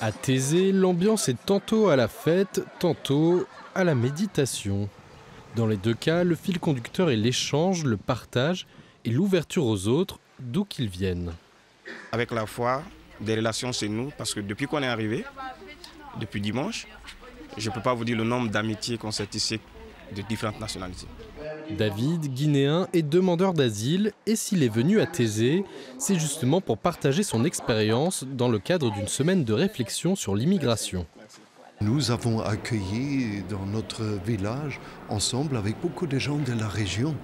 À Thésée, l'ambiance est tantôt à la fête, tantôt à la méditation. Dans les deux cas, le fil conducteur est l'échange, le partage et l'ouverture aux autres, d'où qu'ils viennent. Avec la foi, des relations chez nous, parce que depuis qu'on est arrivé, depuis dimanche, je ne peux pas vous dire le nombre d'amitiés qu'on s'est tissées de différentes nationalités. David, guinéen, est demandeur d'asile et s'il est venu à Thésée, c'est justement pour partager son expérience dans le cadre d'une semaine de réflexion sur l'immigration. Nous avons accueilli dans notre village, ensemble avec beaucoup de gens de la région,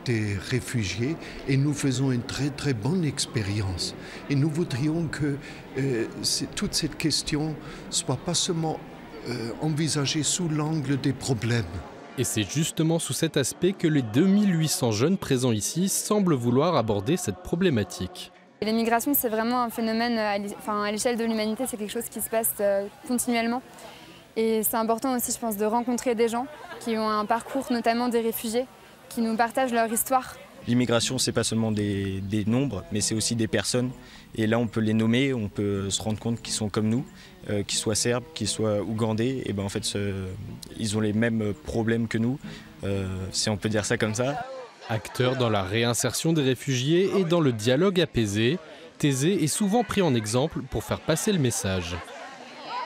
des réfugiés et nous faisons une très bonne expérience. Et nous voudrions que toute cette question ne soit pas seulement envisagée sous l'angle des problèmes. Et c'est justement sous cet aspect que les 2800 jeunes présents ici semblent vouloir aborder cette problématique. L'immigration, c'est vraiment un phénomène à l'échelle de l'humanité, c'est quelque chose qui se passe continuellement. Et c'est important aussi, je pense, de rencontrer des gens qui ont un parcours, notamment des réfugiés, qui nous partagent leur histoire. L'immigration, c'est pas seulement des nombres, mais c'est aussi des personnes. Et là, on peut les nommer, on peut se rendre compte qu'ils sont comme nous, qu'ils soient serbes, qu'ils soient ougandais. Et ben en fait, ils ont les mêmes problèmes que nous, si on peut dire ça comme ça. Acteur dans la réinsertion des réfugiés et dans le dialogue apaisé, Thésée est souvent pris en exemple pour faire passer le message.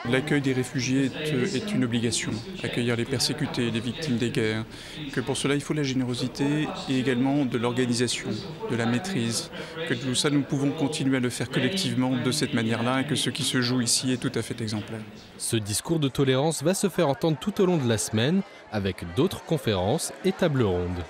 L'accueil des réfugiés est une obligation, accueillir les persécutés, les victimes des guerres, que pour cela il faut de la générosité et également de l'organisation, de la maîtrise, que tout ça nous pouvons continuer à le faire collectivement de cette manière-là et que ce qui se joue ici est tout à fait exemplaire. Ce discours de tolérance va se faire entendre tout au long de la semaine avec d'autres conférences et tables rondes.